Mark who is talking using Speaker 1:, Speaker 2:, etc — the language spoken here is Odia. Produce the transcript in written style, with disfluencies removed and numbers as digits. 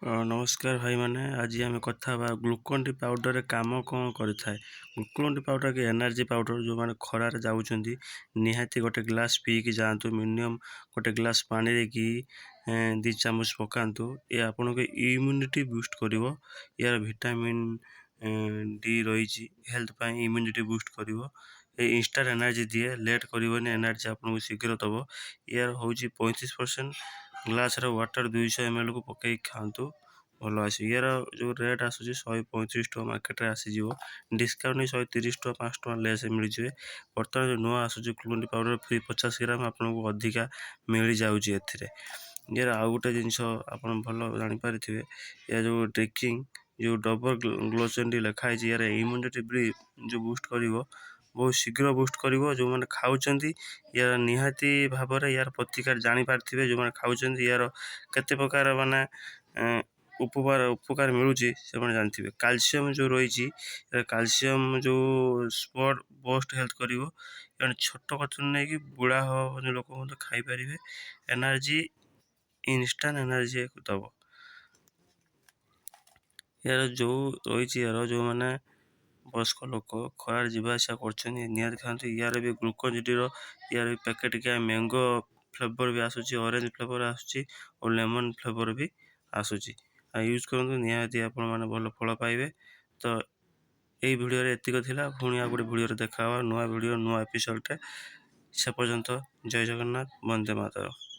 Speaker 1: ନମସ୍କାର ଭାଇମାନେ। ଆଜି ଆମେ କଥା ହେବା ଗ୍ଲୁକୋନ୍ ଡି ପାଉଡ଼ରରେ କାମ କ'ଣ କରିଥାଏ। ଗ୍ଲୁକୋନ୍ ଡି ପାଉଡ଼ର କି ଏନର୍ଜି ପାଉଡ଼ର ଯେଉଁମାନେ ଖରାରେ ଯାଉଛନ୍ତି ନିହାତି ଗୋଟେ ଗ୍ଲାସ୍ ପିଇକି ଯାଆନ୍ତୁ। ମିନିମମ୍ ଗୋଟେ ଗ୍ଲାସ୍ ପାଣିରେ କି 2 ଚାମଚ ପକାନ୍ତୁ। ଏ ଆପଣଙ୍କ ଇମ୍ୟୁନିଟି ବୁଷ୍ଟ କରିବ। ଏହାର ଭିଟାମିନ୍ ଡି ରହିଛି, ହେଲ୍ଥ ପାଇଁ ଇମ୍ୟୁନିଟି ବୁଷ୍ଟ କରିବ। ଏ ଇନଷ୍ଟାଣ୍ଟ ଏନର୍ଜି ଦିଏ, ଲେଟ୍ କରିବନି, ଏନର୍ଜି ଆପଣଙ୍କୁ ଶୀଘ୍ର ଦେବ। ଏହାର ହେଉଛି 35%। ଗ୍ଲାସର ୱାଟର 200 ml କୁ ପକେଇକି ଖାଆନ୍ତୁ, ଭଲ ଆସିବ। ୟାର ଯେଉଁ ରେଟ୍ ଆସୁଛି 135 ଟଙ୍କା ମାର୍କେଟରେ ଆସିଯିବ। ଡିସକାଉଣ୍ଟ 130 ଟଙ୍କା, 5 ଟଙ୍କା ଲେସ୍ ମିଳିଯିବେ। ବର୍ତ୍ତମାନ ଯେଉଁ ନୂଆ ଆସୁଛି ଗ୍ଲୁକୋନ୍ ଡି ପାଉଡ଼ର ଫ୍ରି 50 ଗ୍ରାମ ଆପଣଙ୍କୁ ଅଧିକା ମିଳିଯାଉଛି ଏଥିରେ। ୟାର ଆଉ ଗୋଟେ ଜିନିଷ ଆପଣ ଭଲ ଜାଣିପାରିଥିବେ, ଏହା ଯେଉଁ ଡ୍ରିଙ୍କିଂ ଯେଉଁ ଡବଲ ଗ୍ଲୁକୋନ୍ ଡି ଲେଖା ହେଇଛି, ୟାର ଇମ୍ୟୁନିଟି ଯେଉଁ ବୁଷ୍ଟ କରିବ, ବହୁତ ଶୀଘ୍ର ବୁଷ୍ଟ କରିବ। ଯେଉଁମାନେ ଖାଉଛନ୍ତି ୟାର ନିହାତି ଭାବରେ ୟାର ପ୍ରତିକାର ଜାଣିପାରିଥିବେ। ଯେଉଁମାନେ ଖାଉଛନ୍ତି ୟାର କେତେ ପ୍ରକାର ମାନେ ଉପକାର ମିଳୁଛି ସେମାନେ ଜାଣିଥିବେ। କାଲସିୟମ୍ ଯେଉଁ ରହିଛି, କାଲସିୟମ୍ ଯେଉଁ ସ୍ପଟ୍ ବୋଷ୍ଟ ହେଲ୍ଥ କରିବ। ଜଣେ ଛୋଟ କତରୁ ନେଇକି ବୁଢ଼ା ହେବା ଲୋକ ମଧ୍ୟ ଖାଇପାରିବେ। ଏନର୍ଜି ଇନଷ୍ଟାଣ୍ଟ ଏନର୍ଜି ଦେବ। ୟାର ଯେଉଁ ରହିଛି, ୟାର ଯେଉଁମାନେ ବୟସ୍କ ଲୋକ ଖରାରେ ଯିବା ଆସିବା କରୁଛନ୍ତି ନିହାତି ଖାଆନ୍ତୁ। ୟାର ବି ଗ୍ଲୁକୋନ୍ ଡିର ୟାର ବି ପ୍ୟାକେଟ୍ ମ୍ୟାଙ୍ଗୋ ଫ୍ଲେଭର ବି ଆସୁଛି, ଅରେଞ୍ଜ ଫ୍ଲେଭର ଆସୁଛି ଓ ଲେମନ୍ ଫ୍ଲେଭର ବି ଆସୁଛି। ଆଉ ୟୁଜ୍ କରନ୍ତୁ, ନିହାତି ଆପଣମାନେ ଭଲ ଫଳ ପାଇବେ। ତ ଏଇ ଭିଡ଼ିଓରେ ଏତିକି ଥିଲା। ପୁଣି ଆଉ ଗୋଟେ ଭିଡ଼ିଓରେ ଦେଖା ହେବା, ନୂଆ ଭିଡ଼ିଓ ନୂଆ ଏପିସୋଡ଼ରେ। ସେ ପର୍ଯ୍ୟନ୍ତ ଜୟ ଜଗନ୍ନାଥ, ବନ୍ଦେ ମାତରମ୍।